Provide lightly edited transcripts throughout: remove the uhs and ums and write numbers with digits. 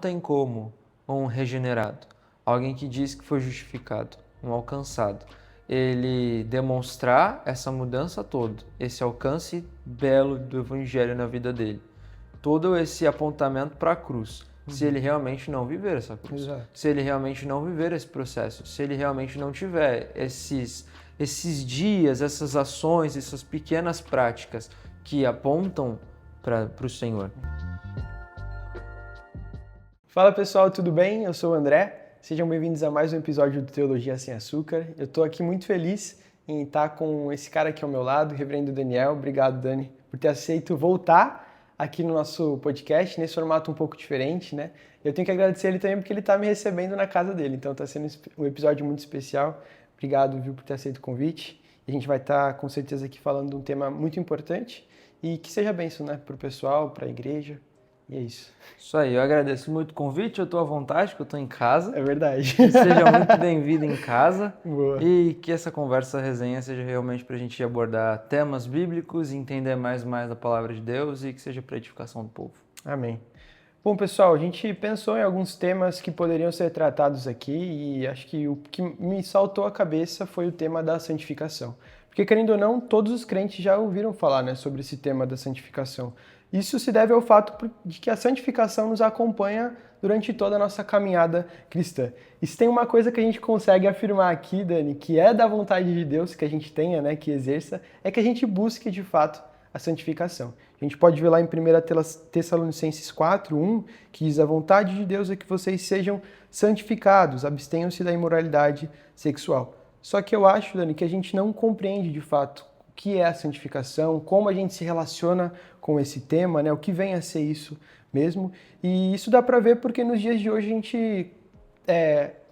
tem como um regenerado, alguém que diz que foi justificado, um alcançado, ele demonstrar essa mudança toda, esse alcance belo do evangelho na vida dele, todo esse apontamento para a cruz, se ele realmente não viver essa cruz, Exato. se ele realmente não viver esse processo, se ele realmente não tiver esses dias, essas ações, essas pequenas práticas que apontam para o Senhor. Fala pessoal, tudo bem? Eu sou o André. Sejam bem-vindos a mais um episódio do Teologia Sem Açúcar. Eu estou aqui muito feliz em estar com esse cara aqui ao meu lado, o Reverendo Daniel. Obrigado, Dani, por ter aceito voltar aqui no nosso podcast, nesse formato um pouco diferente, né? Eu tenho que agradecer ele também porque ele está me recebendo na casa dele, então está sendo um episódio muito especial. Obrigado, viu, por ter aceito o convite. E a gente vai estar, com certeza, aqui falando de um tema muito importante e que seja bênção, né, para o pessoal, para a igreja. E é isso. Isso aí, eu agradeço muito o convite, eu estou à vontade, porque eu estou em casa. É verdade. Seja muito bem-vindo em casa. Boa. E que essa conversa, resenha, seja realmente para a gente abordar temas bíblicos, entender mais da palavra de Deus e que seja para edificação do povo. Amém. Bom, pessoal, a gente pensou em alguns temas que poderiam ser tratados aqui e acho que o que me saltou a cabeça foi o tema da santificação. Porque, querendo ou não, todos os crentes já ouviram falar, né, sobre esse tema da santificação. Isso se deve ao fato de que a santificação nos acompanha durante toda a nossa caminhada cristã. E se tem uma coisa que a gente consegue afirmar aqui, Dani, que é da vontade de Deus, que a gente tenha, né, que exerça, é que a gente busque de fato a santificação. A gente pode ver lá em 1 Tessalonicenses 4:1, que diz: a vontade de Deus é que vocês sejam santificados, abstenham-se da imoralidade sexual. Só que eu acho, Dani, que a gente não compreende de fato o que é a santificação, como a gente se relaciona com esse tema, né? O que vem a ser isso mesmo. E isso dá para ver porque nos dias de hoje a gente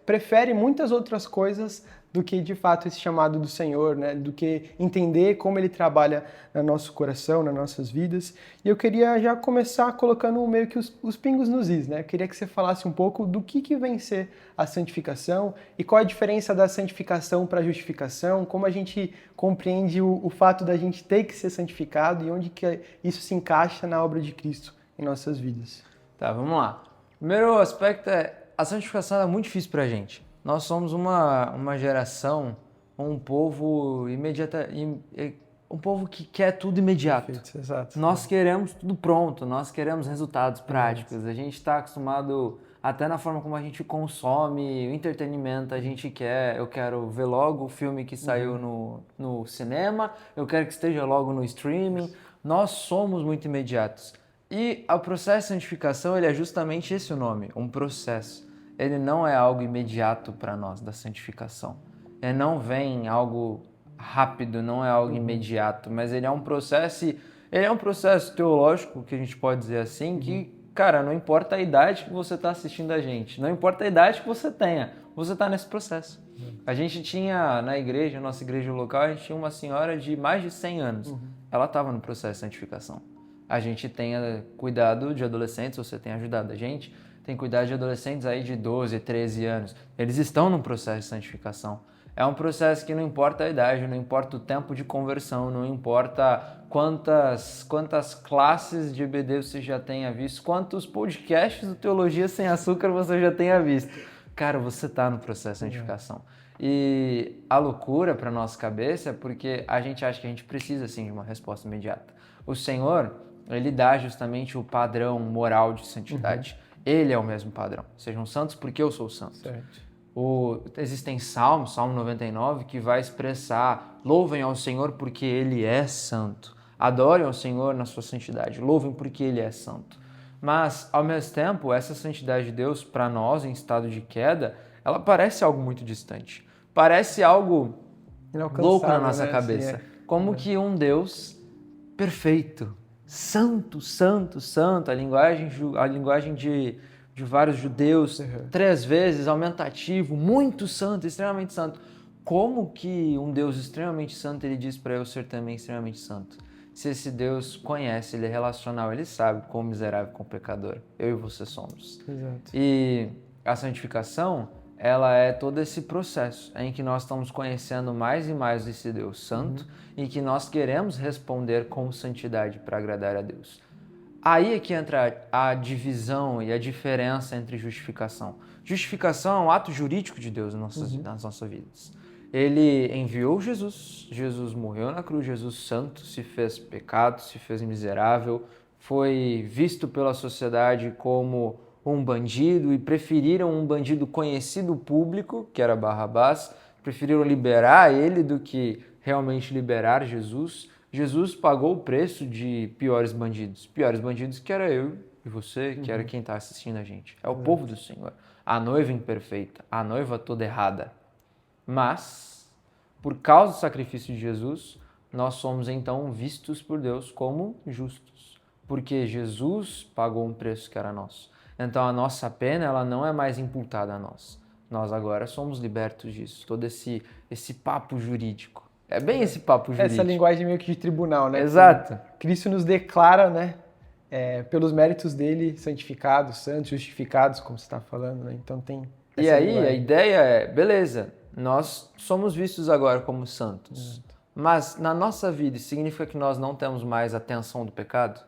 prefere muitas outras coisas do que de fato esse chamado do Senhor, né? Do que entender como Ele trabalha no nosso coração, nas nossas vidas. E eu queria já começar colocando meio que os pingos nos is, né? Eu queria que você falasse um pouco do que vem ser a santificação e qual a diferença da santificação para a justificação, como a gente compreende o fato da gente ter que ser santificado e onde que isso se encaixa na obra de Cristo em nossas vidas. Tá, vamos lá. Primeiro aspecto é, a santificação é muito difícil pra gente. Nós somos uma geração, um povo um povo que quer tudo imediato. Perfeito, exato. Nós queremos tudo pronto, nós queremos resultados práticos. A gente está acostumado, até na forma como a gente consome o entretenimento, eu quero ver logo o filme que saiu no cinema, eu quero que esteja logo no streaming. Nós somos muito imediatos. E o processo de santificação, ele é justamente esse o nome, um processo. Ele não é algo imediato para nós, da santificação. Ele não vem algo rápido, não é algo imediato, mas ele é um processo teológico, que a gente pode dizer assim, que, cara, não importa a idade que você está assistindo a gente, não importa a idade que você tenha, você está nesse processo. A gente tinha na igreja, nossa igreja local, a gente tinha uma senhora de mais de 100 anos. Ela estava no processo de santificação. A gente tem cuidado de adolescentes, você tem ajudado a gente, tem cuidado de adolescentes aí de 12, 13 anos. Eles estão num processo de santificação. É um processo que não importa a idade, não importa o tempo de conversão, não importa quantas classes de EBD você já tenha visto, quantos podcasts do Teologia Sem Açúcar você já tenha visto. Cara, você está no processo de santificação. E a loucura para nossa cabeça é porque a gente acha que a gente precisa, sim, de uma resposta imediata. O Senhor, Ele dá justamente o padrão moral de santidade. Ele é o mesmo padrão. Sejam santos porque eu sou santo. Certo. Existem Salmo 99, que vai expressar: louvem ao Senhor porque Ele é santo. Adorem ao Senhor na sua santidade. Louvem porque Ele é santo. Mas, ao mesmo tempo, essa santidade de Deus, para nós, em estado de queda, ela parece algo muito distante. Parece algo louco na nossa cabeça. Como que um Deus perfeito, santo, santo, santo, a linguagem de vários judeus, 3 vezes, aumentativo, muito santo, extremamente santo. Como que um Deus extremamente santo, ele diz para eu ser também extremamente santo? Se esse Deus conhece, ele é relacional, ele sabe quão miserável, quão pecador eu e você somos. Exato. E a santificação, ela é todo esse processo em que nós estamos conhecendo mais e mais esse Deus santo e que nós queremos responder com santidade para agradar a Deus. Aí é que entra a divisão e a diferença entre justificação. Justificação é um ato jurídico de Deus nas nossas vidas. Ele enviou Jesus, Jesus morreu na cruz, Jesus santo, se fez pecado, se fez miserável, foi visto pela sociedade como um bandido e preferiram um bandido conhecido público, que era Barrabás, preferiram liberar ele do que realmente liberar Jesus. Jesus pagou o preço de piores bandidos que era eu e você, que era quem está assistindo a gente. É o povo do Senhor, a noiva imperfeita, a noiva toda errada. Mas, por causa do sacrifício de Jesus, nós somos então vistos por Deus como justos, porque Jesus pagou um preço que era nosso. Então a nossa pena ela não é mais imputada a nós. Nós agora somos libertos disso, todo esse papo jurídico. É bem esse papo jurídico. Essa linguagem meio que de tribunal, né? Exato. Cristo nos declara, né? Pelos méritos dele, santificados, santos, justificados, como você está falando, né? Então tem essa E aí linguagem. a ideia é, beleza, nós somos vistos agora como santos, mas na nossa vida isso significa que nós não temos mais a tensão do pecado?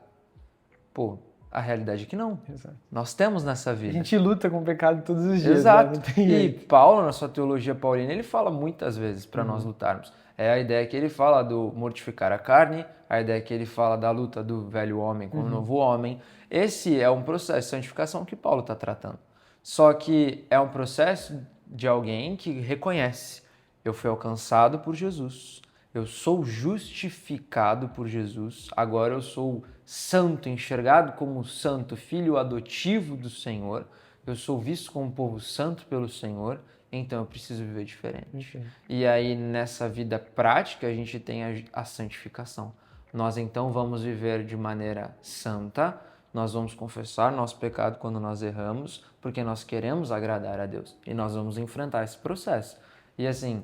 Pô, a realidade é que não. Exato. Nós temos nessa A vida. gente luta com o pecado todos os dias. Exato. Né? Não tem E jeito. Paulo, na sua teologia paulina, ele fala muitas vezes para nós lutarmos. É a ideia que ele fala do mortificar a carne, a ideia que ele fala da luta do velho homem com o novo homem. Esse é um processo de santificação que Paulo está tratando. Só que é um processo de alguém que reconhece: eu fui alcançado por Jesus, eu sou justificado por Jesus, agora eu sou santo, enxergado como santo, filho adotivo do Senhor, eu sou visto como um povo santo pelo Senhor, então eu preciso viver diferente. E aí nessa vida prática a gente tem a santificação. Nós então vamos viver de maneira santa, nós vamos confessar nosso pecado quando nós erramos, porque nós queremos agradar a Deus. E nós vamos enfrentar esse processo. E assim,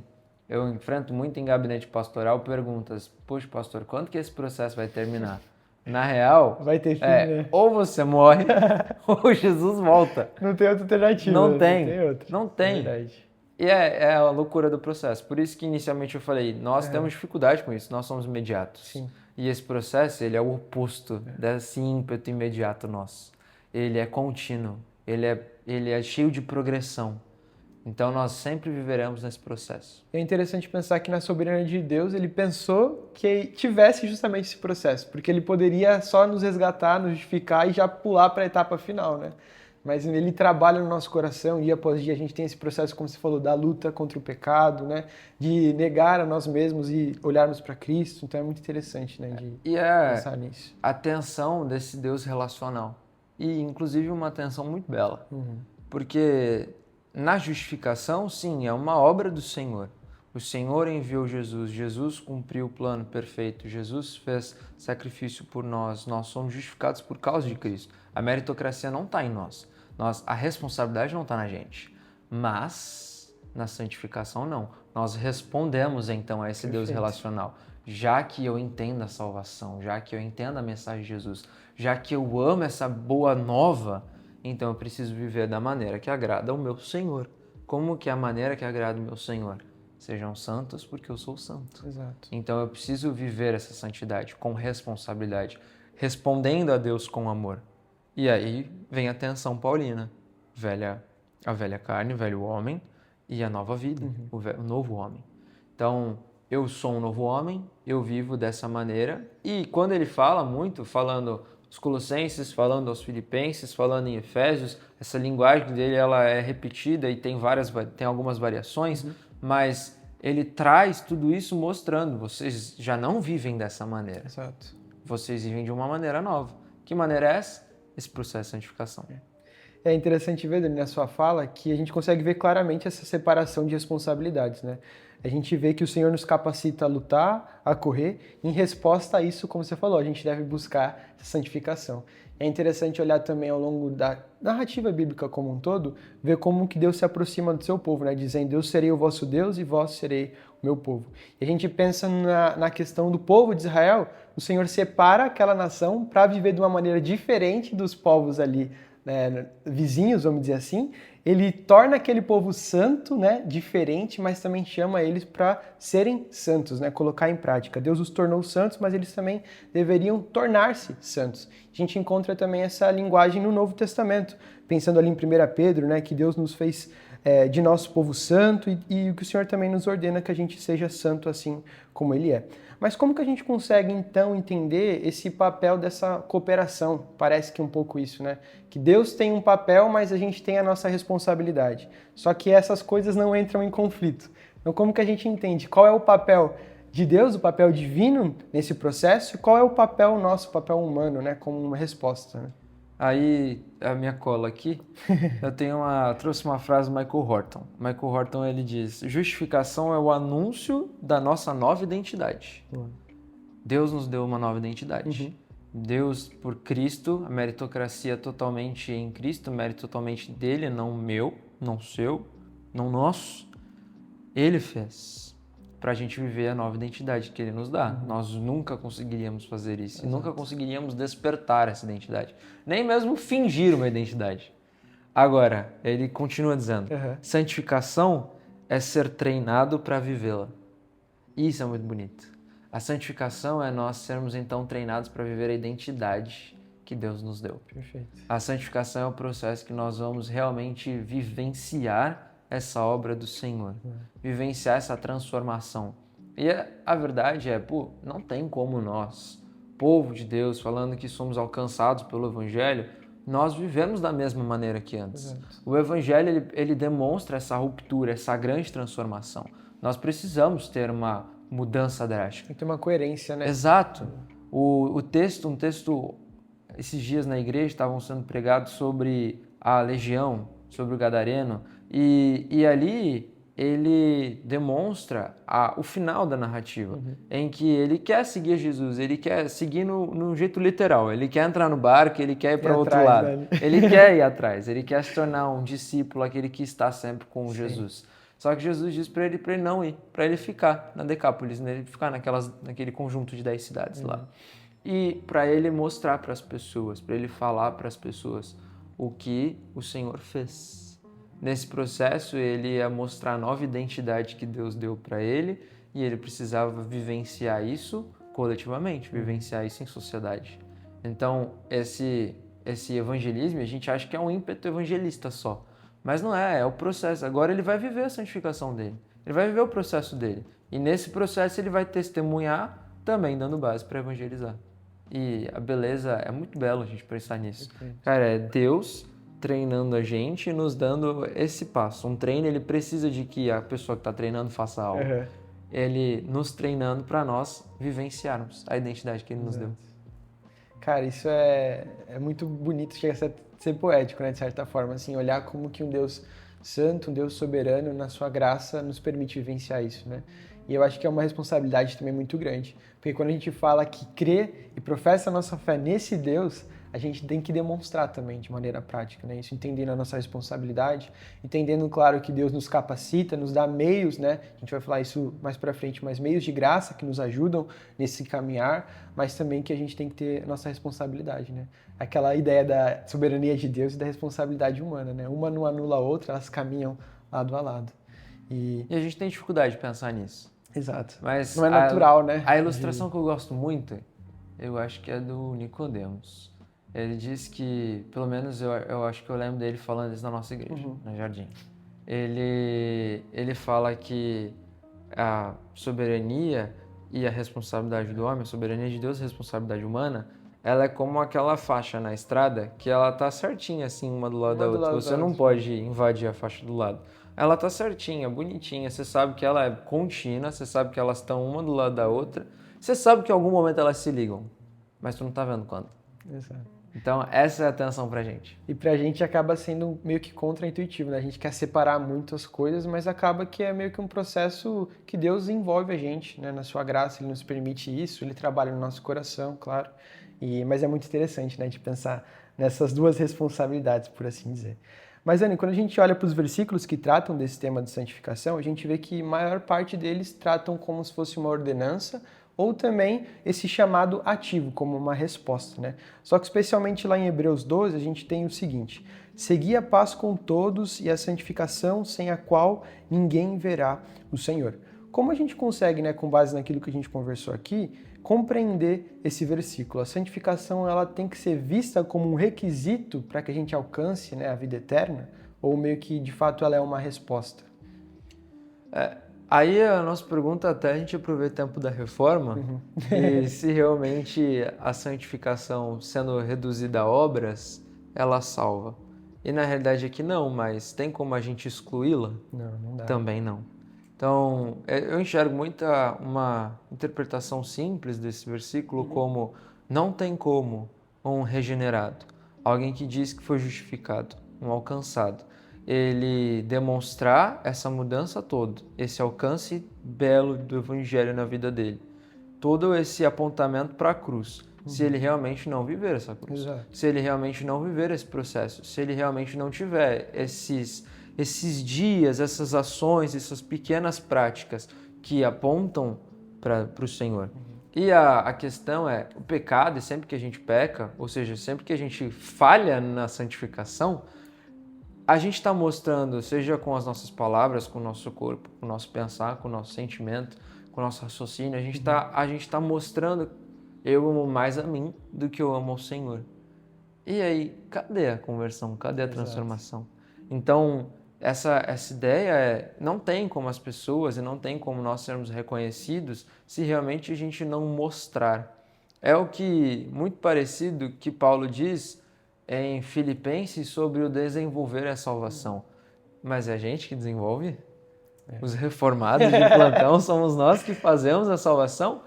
eu enfrento muito em gabinete pastoral perguntas: poxa, pastor, quando que esse processo vai terminar? Na real, Vai ter fim, né? ou você morre, ou Jesus volta. Não tem outra alternativa. Não tem. Não tem outra. Não tem. Verdade. E é a loucura do processo. Por isso que inicialmente eu falei, nós temos dificuldade com isso, nós somos imediatos. Sim. E esse processo, ele é o oposto desse ímpeto imediato nosso. Ele é contínuo, ele é cheio de progressão. Então nós sempre viveremos nesse processo. É interessante pensar que na soberania de Deus ele pensou que tivesse justamente esse processo, porque ele poderia só nos resgatar, nos justificar e já pular para a etapa final, né? Mas ele trabalha no nosso coração, dia após dia a gente tem esse processo, como você falou, da luta contra o pecado, né? De negar a nós mesmos e olharmos para Cristo. Então é muito interessante, né? De pensar nisso. A tensão desse Deus relacional. E inclusive uma tensão muito bela. Porque na justificação, sim, é uma obra do Senhor. O Senhor enviou Jesus, Jesus cumpriu o plano perfeito, Jesus fez sacrifício por nós, nós somos justificados por causa de Cristo. A meritocracia não está em nós, a responsabilidade não está na gente, mas na santificação não. Nós respondemos então a esse Deus relacional. Já que eu entendo a salvação, já que eu entendo a mensagem de Jesus, já que eu amo essa boa nova, então eu preciso viver da maneira que agrada ao meu Senhor. Como que é a maneira que agrada o meu Senhor? Sejam santos porque eu sou santo. Exato. Então eu preciso viver essa santidade com responsabilidade, respondendo a Deus com amor. E aí vem a tensão paulina. A velha carne, o velho homem e a nova vida, o novo homem. Então eu sou um novo homem, eu vivo dessa maneira. E quando ele fala muito, falando os Colossenses, falando aos Filipenses, falando em Efésios, essa linguagem dele ela é repetida e tem algumas variações, mas ele traz tudo isso mostrando, vocês já não vivem dessa maneira. Exato. Vocês vivem de uma maneira nova. Que maneira é essa? Esse processo de santificação. É interessante ver, Dani, na sua fala, que a gente consegue ver claramente essa separação de responsabilidades, né? A gente vê que o Senhor nos capacita a lutar, a correr. Em resposta a isso, como você falou, a gente deve buscar essa santificação. É interessante olhar também ao longo da narrativa bíblica como um todo, ver como que Deus se aproxima do seu povo, né? Dizendo: eu serei o vosso Deus e vós serei o meu povo. E a gente pensa na questão do povo de Israel, o Senhor separa aquela nação para viver de uma maneira diferente dos povos ali vizinhos, vamos dizer assim, ele torna aquele povo santo, né, diferente, mas também chama eles para serem santos, né, colocar em prática. Deus os tornou santos, mas eles também deveriam tornar-se santos. A gente encontra também essa linguagem no Novo Testamento, pensando ali em 1 Pedro, né, que Deus nos fez de nosso povo santo e que o Senhor também nos ordena que a gente seja santo assim como Ele é. Mas como que a gente consegue, então, entender esse papel dessa cooperação? Parece que um pouco isso, né? Que Deus tem um papel, mas a gente tem a nossa responsabilidade. Só que essas coisas não entram em conflito. Então, como que a gente entende qual é o papel de Deus, o papel divino nesse processo, e qual é o papel nosso, o papel humano, né? Como uma resposta, né? Aí, a minha cola aqui, trouxe uma frase do Michael Horton. Michael Horton, ele diz: justificação é o anúncio da nossa nova identidade. Deus nos deu uma nova identidade. Deus, por Cristo, a meritocracia totalmente em Cristo, mérito totalmente dele, não meu, não seu, não nosso. Ele fez para a gente viver a nova identidade que Ele nos dá. Nós nunca conseguiríamos fazer isso. E nunca conseguiríamos despertar essa identidade. Nem mesmo fingir uma identidade. Agora, ele continua dizendo, santificação é ser treinado para vivê-la. Isso é muito bonito. A santificação é nós sermos então treinados para viver a identidade que Deus nos deu. Perfeito. A santificação é o processo que nós vamos realmente vivenciar essa obra do Senhor, vivenciar essa transformação. E a verdade é, não tem como nós, povo de Deus, falando que somos alcançados pelo Evangelho, nós vivemos da mesma maneira que antes. Exato. O Evangelho, ele demonstra essa ruptura, essa grande transformação. Nós precisamos ter uma mudança drástica. Tem que ter uma coerência, né? Exato. Um texto, esses dias na igreja estavam sendo pregados sobre a legião, sobre o gadareno, e ali ele demonstra o final da narrativa, em que ele quer seguir Jesus, ele quer seguir no jeito literal, ele quer entrar no barco, ele quer ir para outro lado, ele quer ir atrás, ele quer se tornar um discípulo, aquele que está sempre com Jesus. Só que Jesus diz para ele não ir, para ele ficar na Decápolis, né? Ele ficar naquele conjunto de 10 cidades lá. E para ele mostrar para as pessoas, para ele falar para as pessoas o que o Senhor fez. Nesse processo, ele ia mostrar a nova identidade que Deus deu para ele e ele precisava vivenciar isso coletivamente, vivenciar isso em sociedade. Então, esse evangelismo, a gente acha que é um ímpeto evangelista só, mas não é o processo. Agora ele vai viver a santificação dele, ele vai viver o processo dele e nesse processo ele vai testemunhar também dando base para evangelizar. E a beleza, é muito belo a gente pensar nisso. Cara, é Deus treinando a gente e nos dando esse passo. Um treino, ele precisa de que a pessoa que está treinando faça algo. Ele nos treinando para nós vivenciarmos a identidade que ele nos deu. Cara, isso é muito bonito, chega a ser poético, né, de certa forma, assim, olhar como que um Deus santo, um Deus soberano, na sua graça, nos permite vivenciar isso, né? E eu acho que é uma responsabilidade também muito grande, porque quando a gente fala que crê e professa a nossa fé nesse Deus, a gente tem que demonstrar também de maneira prática, né? Isso entendendo a nossa responsabilidade, entendendo, claro, que Deus nos capacita, nos dá meios, né? A gente vai falar isso mais pra frente, mas meios de graça que nos ajudam nesse caminhar, mas também que a gente tem que ter a nossa responsabilidade, né? Aquela ideia da soberania de Deus e da responsabilidade humana, né? Uma não anula a outra, elas caminham lado a lado. E a gente tem dificuldade de pensar nisso. Exato. Mas não é natural, né? A ilustração que eu gosto muito, eu acho que é do Nicodemos. Ele diz que, pelo menos eu acho que eu lembro dele falando isso na nossa igreja, no Jardim. Ele fala que a soberania e a responsabilidade do homem, a soberania de Deus e a responsabilidade humana, ela é como aquela faixa na estrada que ela tá certinha assim, uma do lado da outra. Você não pode invadir a faixa do lado. Ela tá certinha, bonitinha, você sabe que ela é contínua, você sabe que elas estão uma do lado da outra, você sabe que em algum momento elas se ligam, mas tu não tá vendo quando. Exato. Então, essa é a atenção pra gente. E pra gente acaba sendo meio que contra-intuitivo, né? A gente quer separar muito as coisas, mas acaba que é meio que um processo que Deus envolve a gente, né? Na sua graça, Ele nos permite isso, Ele trabalha no nosso coração, claro. Mas é muito interessante, né? De pensar nessas duas responsabilidades, por assim dizer. Mas, Anny, quando a gente olha para os versículos que tratam desse tema de santificação, a gente vê que a maior parte deles tratam como se fosse uma ordenança ou também esse chamado ativo, como uma resposta, né? Só que especialmente lá em Hebreus 12, a gente tem o seguinte: segui a paz com todos e a santificação, sem a qual ninguém verá o Senhor. Como a gente consegue, né, com base naquilo que a gente conversou aqui, compreender esse versículo? A santificação, ela tem que ser vista como um requisito para que a gente alcance, né, a vida eterna? Ou meio que, de fato, ela é uma resposta? Aí a nossa pergunta, até a gente aproveita o tempo da reforma, e se realmente a santificação sendo reduzida a obras, ela salva. E na realidade aqui não, mas tem como a gente excluí-la? Não, não dá. Também não. Então, eu enxergo uma interpretação simples desse versículo como não tem como um regenerado, alguém que diz que foi justificado, um alcançado, ele demonstrar essa mudança toda, esse alcance belo do evangelho na vida dele, todo esse apontamento para a cruz, se ele realmente não viver essa cruz, Exato. se ele realmente não viver esse processo, se ele realmente não tiver esses dias, essas ações, essas pequenas práticas que apontam para o Senhor. E a questão é, o pecado, e sempre que a gente peca, ou seja, sempre que a gente falha na santificação, a gente está mostrando, seja com as nossas palavras, com o nosso corpo, com o nosso pensar, com o nosso sentimento, com o nosso raciocínio, a gente tá mostrando, eu amo mais a mim do que eu amo ao Senhor. E aí, cadê a conversão? Cadê a transformação? Então, essa ideia é, não tem como as pessoas e não tem como nós sermos reconhecidos se realmente a gente não mostrar. É o que, muito parecido que Paulo diz em Filipenses sobre o desenvolver a salvação. Mas é a gente que desenvolve? Os reformados de plantão somos nós que fazemos a salvação?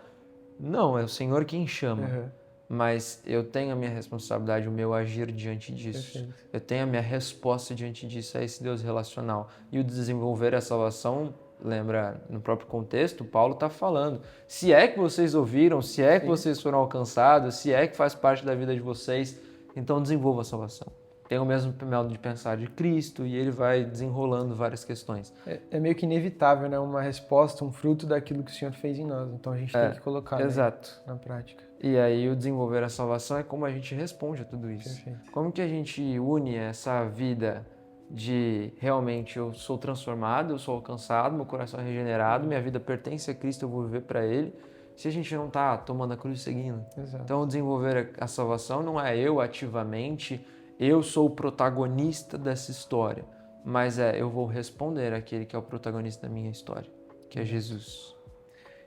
Não, é o Senhor quem chama. Mas eu tenho a minha responsabilidade, o meu agir diante disso. Perfeito. Eu tenho a minha resposta diante disso, a esse Deus relacional. E o desenvolver a salvação, lembra, no próprio contexto, Paulo está falando. Se é que vocês ouviram, se é que vocês foram alcançados, se é que faz parte da vida de vocês, então desenvolva a salvação. Tem o mesmo modo de pensar de Cristo e ele vai desenrolando várias questões. É meio que inevitável, né? Uma resposta, um fruto daquilo que o Senhor fez em nós. Então a gente tem que colocar, né, na prática. E aí o desenvolver a salvação é como a gente responde a tudo isso. Perfeito. Como que a gente une essa vida de realmente eu sou transformado, eu sou alcançado, meu coração é regenerado, minha vida pertence a Cristo, eu vou viver para Ele, se a gente não está tomando a cruz e seguindo. Exato. Então desenvolver a salvação não é eu ativamente, eu sou o protagonista dessa história, mas eu vou responder àquele que é o protagonista da minha história, que é Jesus.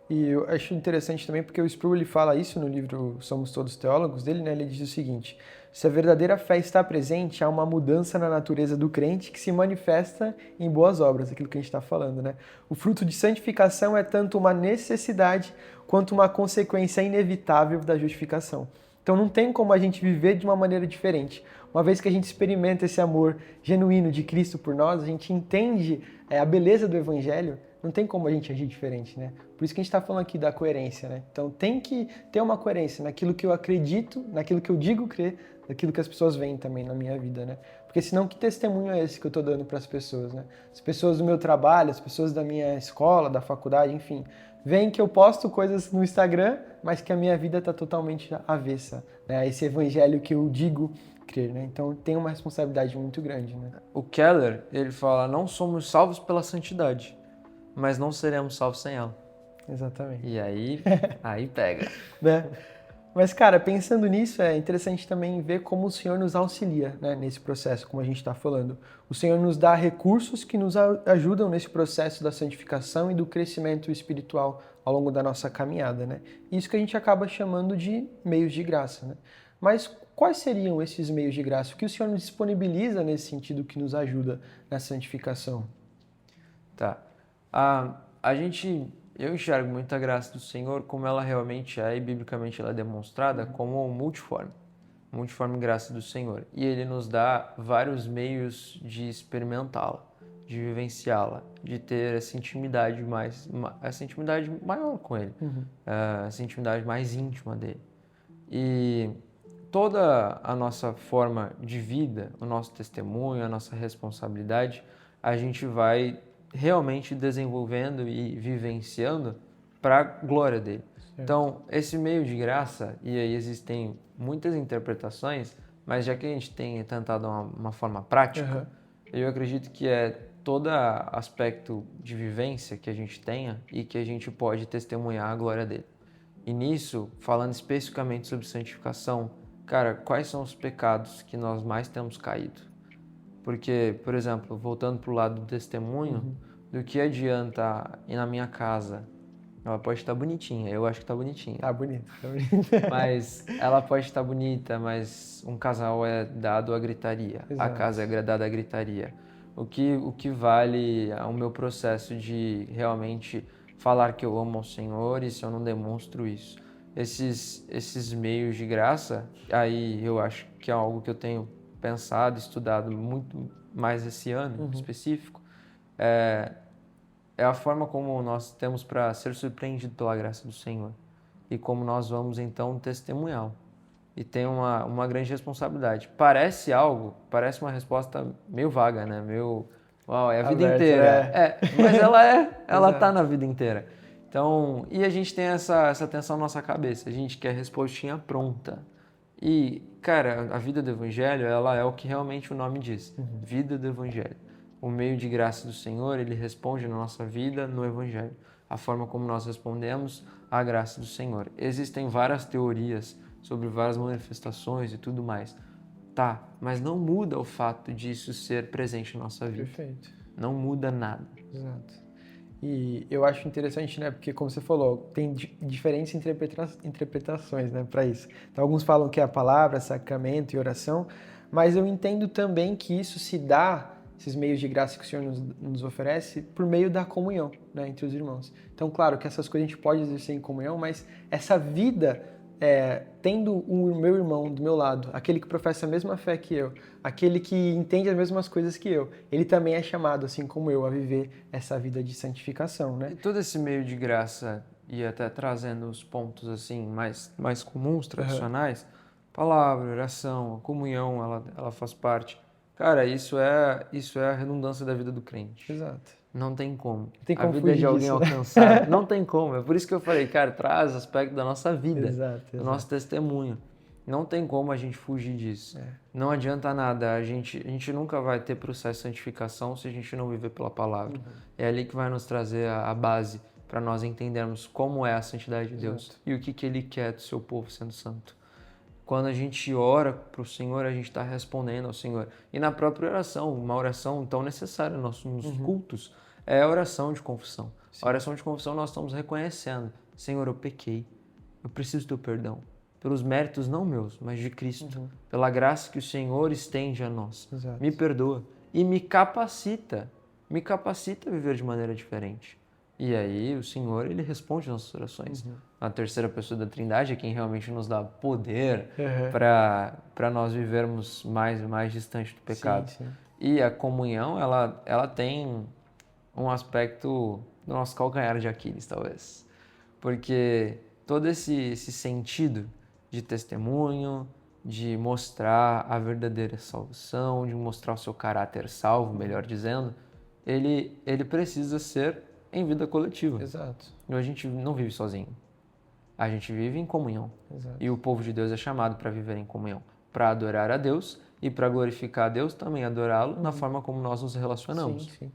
E eu acho interessante também porque o Sproul ele fala isso no livro Somos Todos Teólogos dele, né? Ele diz o seguinte: se a verdadeira fé está presente, há uma mudança na natureza do crente que se manifesta em boas obras, aquilo que a gente está falando, né? O fruto de santificação é tanto uma necessidade quanto uma consequência inevitável da justificação. Então não tem como a gente viver de uma maneira diferente. Uma vez que a gente experimenta esse amor genuíno de Cristo por nós, a gente entende a beleza do Evangelho, não tem como a gente agir diferente, né? Por isso que a gente está falando aqui da coerência, né? Então tem que ter uma coerência naquilo que eu acredito, naquilo que eu digo crer, daquilo que as pessoas veem também na minha vida, né? Porque senão que testemunho é esse que eu estou dando para as pessoas, né? As pessoas do meu trabalho, as pessoas da minha escola, da faculdade, enfim, veem que eu posto coisas no Instagram, mas que a minha vida está totalmente avessa, né? Esse evangelho que eu digo crer, né? Então tem uma responsabilidade muito grande, né? O Keller, ele fala, não somos salvos pela santidade, mas não seremos salvos sem ela. Exatamente. E aí pega. Né? Mas, cara, pensando nisso, é interessante também ver como o Senhor nos auxilia, né, nesse processo, como a gente está falando. O Senhor nos dá recursos que nos ajudam nesse processo da santificação e do crescimento espiritual ao longo da nossa caminhada, né? Isso que a gente acaba chamando de meios de graça, né? Mas quais seriam esses meios de graça? O que o Senhor nos disponibiliza nesse sentido que nos ajuda na santificação? Tá. Eu enxergo muito a graça do Senhor como ela realmente é e biblicamente ela é demonstrada como multiforme graça do Senhor. E Ele nos dá vários meios de experimentá-la, de vivenciá-la, de ter essa intimidade maior com Ele, essa intimidade mais íntima dele. E toda a nossa forma de vida, o nosso testemunho, a nossa responsabilidade, a gente vai realmente desenvolvendo e vivenciando para a glória dele. Então, esse meio de graça, e aí existem muitas interpretações, mas já que a gente tem tentado uma forma prática, eu acredito que é todo aspecto de vivência que a gente tenha e que a gente pode testemunhar a glória dele. E nisso, falando especificamente sobre santificação, cara, quais são os pecados que nós mais temos caído? Porque, por exemplo, voltando para o lado do testemunho, do que adianta ir na minha casa? Ela pode estar bonitinha, eu acho que está bonitinha. Tá bonito. Mas ela pode estar bonita, mas um casal é dado à gritaria. Exato. A casa é dada à gritaria. O que vale é o meu processo de realmente falar que eu amo ao Senhor e se eu não demonstro isso? Esses meios de graça, aí eu acho que é algo que eu tenho pensado, estudado muito mais esse ano específico, é a forma como nós temos para ser surpreendido pela graça do Senhor e como nós vamos então testemunhá-lo. E tem uma grande responsabilidade. Parece uma resposta meio vaga, né? Meio, uau, é a vida inteira. Mas ela tá na vida inteira. Então, e a gente tem essa tensão na nossa cabeça, a gente quer a respostinha pronta. E, cara, a vida do Evangelho, ela é o que realmente o nome diz, vida do Evangelho. O meio de graça do Senhor, ele responde na nossa vida no Evangelho. A forma como nós respondemos à graça do Senhor. Existem várias teorias sobre várias manifestações e tudo mais. Tá, mas não muda o fato disso ser presente na nossa vida. Perfeito. Não muda nada. Exato. E eu acho interessante, né? Porque, como você falou, tem diferentes interpretações, né, para isso. Então, alguns falam que é a palavra, sacramento e oração, mas eu entendo também que isso se dá, esses meios de graça que o Senhor nos oferece, por meio da comunhão, né, entre os irmãos. Então, claro que essas coisas a gente pode exercer em comunhão, mas essa vida, tendo o meu irmão do meu lado, aquele que professa a mesma fé que eu, aquele que entende as mesmas coisas que eu, ele também é chamado, assim como eu, a viver essa vida de santificação, né? E todo esse meio de graça, e até trazendo os pontos assim mais comuns, tradicionais, palavra, oração, a comunhão, ela faz parte. Cara, isso é a redundância da vida do crente. Exato. Não tem como. Tem como a vida de alguém disso, né? alcançada, não tem como. É por isso que eu falei, cara, traz aspecto da nossa vida, Exato. do nosso testemunho. Não tem como a gente fugir disso. Não adianta nada. A gente nunca vai ter processo de santificação se a gente não viver pela palavra. É ali que vai nos trazer a base para nós entendermos como é a santidade de Deus e o que Ele quer do seu povo sendo santo. Quando a gente ora para o Senhor, a gente está respondendo ao Senhor. E na própria oração, uma oração tão necessária nos cultos, é a oração de confissão. Sim. A oração de confissão nós estamos reconhecendo. Senhor, eu pequei. Eu preciso do teu perdão. Pelos méritos não meus, mas de Cristo. Pela graça que o Senhor estende a nós. Exato. Me perdoa. E me capacita. Me capacita a viver de maneira diferente. E aí o Senhor, ele responde nossas orações. A terceira pessoa da Trindade é quem realmente nos dá poder para nós vivermos mais distante do pecado. Sim. E a comunhão, ela tem um aspecto do nosso calcanhar de Aquiles, talvez. Porque todo esse sentido de testemunho, de mostrar a verdadeira salvação, de mostrar o seu caráter salvo, melhor dizendo, ele precisa ser em vida coletiva. Exato. A gente não vive sozinho. A gente vive em comunhão. Exato. E o povo de Deus é chamado para viver em comunhão, para adorar a Deus e para glorificar a Deus, também adorá-lo na forma como nós nos relacionamos. Sim.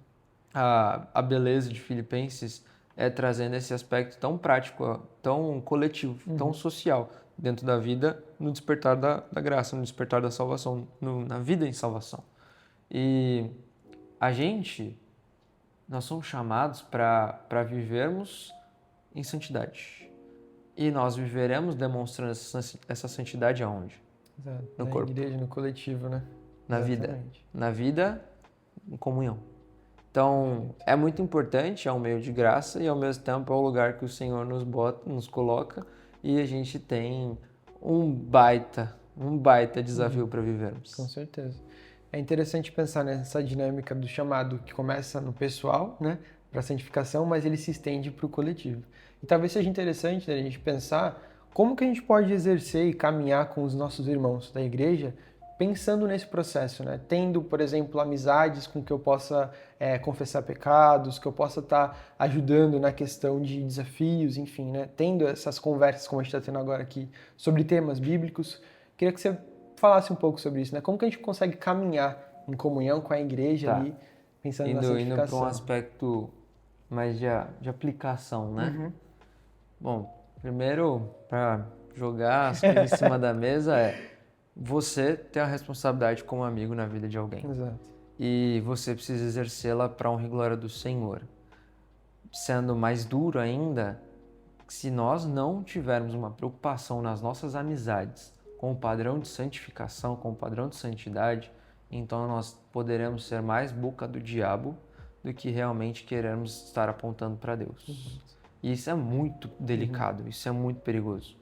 A beleza de Filipenses é trazendo esse aspecto tão prático, tão coletivo, tão social dentro da vida, no despertar da graça, no despertar da salvação, na vida em salvação. E nós somos chamados para vivermos em santidade. E nós viveremos demonstrando essa santidade aonde? Exato. No na corpo. Igreja, no coletivo, né? Na vida. Na vida, em comunhão. Então, é muito importante, é um meio de graça e ao mesmo tempo é o lugar que o Senhor nos coloca e a gente tem um baita desafio para vivermos. Com certeza. É interessante pensar nessa dinâmica do chamado que começa no pessoal, né, para a santificação, mas ele se estende para o coletivo. E talvez seja interessante, né, a gente pensar como que a gente pode exercer e caminhar com os nossos irmãos da igreja pensando nesse processo, né? Tendo, por exemplo, amizades com que eu possa confessar pecados, que eu possa estar ajudando na questão de desafios, enfim, né? Tendo essas conversas como a gente está tendo agora aqui sobre temas bíblicos. Queria que você falasse um pouco sobre isso, né? Como que a gente consegue caminhar em comunhão com a igreja ali, pensando na Indo para um santificação? aspecto mais de aplicação, né? Bom, primeiro, para jogar as coisas em cima da mesa você tem a responsabilidade como amigo na vida de alguém. Exato. E você precisa exercê-la para a honra e glória do Senhor. Sendo mais duro ainda, se nós não tivermos uma preocupação nas nossas amizades com o padrão de santificação, com o padrão de santidade, então nós poderemos ser mais boca do diabo do que realmente queremos estar apontando para Deus. E isso é muito delicado, isso é muito perigoso.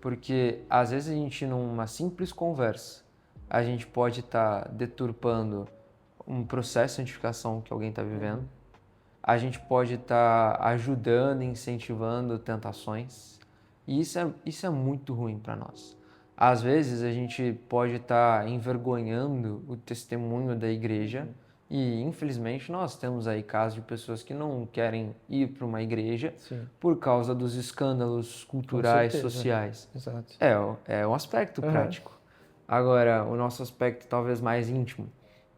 Porque às vezes a gente, numa simples conversa, a gente pode estar deturpando um processo de santificação que alguém está vivendo. A gente pode estar ajudando, incentivando tentações. E isso é muito ruim para nós. Às vezes a gente pode estar envergonhando o testemunho da igreja. E infelizmente nós temos aí casos de pessoas que não querem ir para uma igreja por causa dos escândalos culturais, sociais. Exato. É um aspecto prático. Agora, o nosso aspecto talvez mais íntimo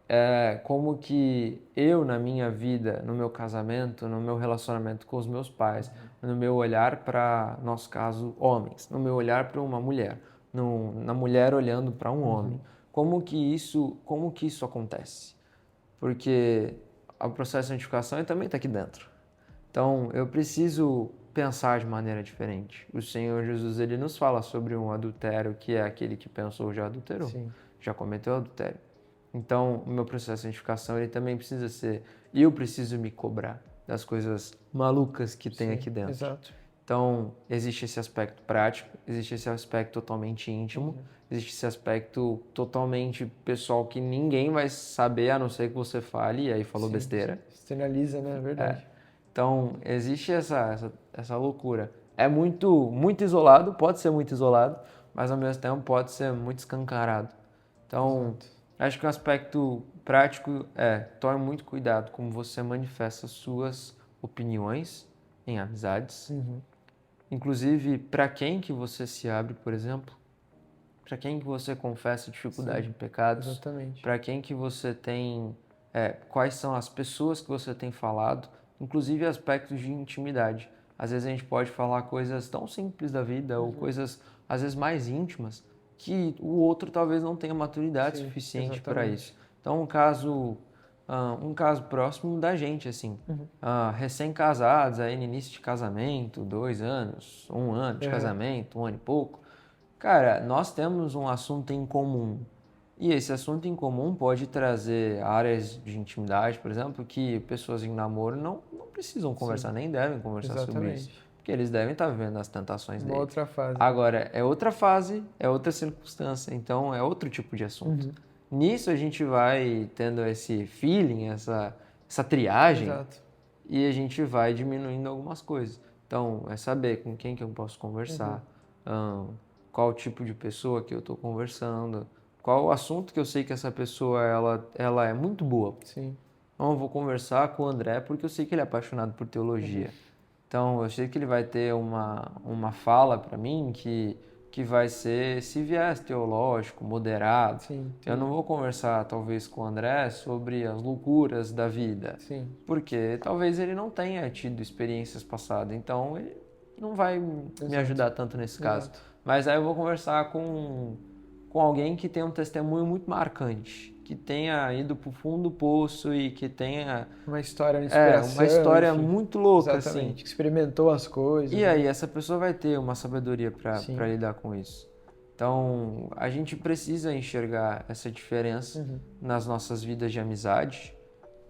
é como que eu, na minha vida, no meu casamento, no meu relacionamento com os meus pais, no meu olhar para, nosso caso, homens, no meu olhar para uma mulher, na mulher olhando para um homem, como que isso acontece? Porque o processo de santificação também está aqui dentro. Então, eu preciso pensar de maneira diferente. O Senhor Jesus, ele nos fala sobre um adultério, que é aquele que pensou já adulterou, já cometeu adultério. Então, o meu processo de santificação, ele também precisa ser... Eu preciso me cobrar das coisas malucas que tem aqui dentro. Exato. Então, existe esse aspecto prático, existe esse aspecto totalmente íntimo, existe esse aspecto totalmente pessoal que ninguém vai saber, a não ser que você fale, e aí falou besteira. Externaliza, né? É verdade. Então, existe essa loucura. É muito isolado, pode ser muito isolado, mas ao mesmo tempo pode ser muito escancarado. Então, acho que o aspecto prático tome muito cuidado como você manifesta suas opiniões em amizades. Inclusive, para quem que você se abre, por exemplo? Para quem que você confessa dificuldade em pecados? Exatamente. Para quem que você tem... quais são as pessoas que você tem falado? Inclusive aspectos de intimidade. Às vezes a gente pode falar coisas tão simples da vida ou coisas, às vezes, mais íntimas que o outro talvez não tenha maturidade suficiente para isso. Então, um caso próximo da gente, assim, recém-casados, aí no início de casamento, 2 anos, 1 ano de casamento, 1 ano e pouco. Cara, nós temos um assunto em comum. E esse assunto em comum pode trazer áreas de intimidade, por exemplo, que pessoas em namoro não precisam conversar, nem devem conversar sobre isso. Porque eles devem estar vivendo as tentações deles. Outra fase. Agora, é outra fase, é outra circunstância, então é outro tipo de assunto. Nisso a gente vai tendo esse feeling, essa triagem, e a gente vai diminuindo algumas coisas. Então, é saber com quem que eu posso conversar, qual o tipo de pessoa que eu estou conversando, qual o assunto que eu sei que essa pessoa ela é muito boa. Então, eu vou conversar com o André porque eu sei que ele é apaixonado por teologia. Então, eu sei que ele vai ter uma fala para mim que vai ser esse viés teológico, moderado. Eu não vou conversar, talvez, com o André sobre as loucuras da vida. Porque talvez ele não tenha tido experiências passadas. Então, ele não vai me ajudar tanto nesse caso. Mas aí eu vou conversar com alguém que tem um testemunho muito marcante, que tenha ido para o fundo do poço e que tenha... Uma história de inspiração. Uma história muito louca, assim. Que experimentou as coisas. E aí essa pessoa vai ter uma sabedoria para lidar com isso. Então, a gente precisa enxergar essa diferença nas nossas vidas de amizade,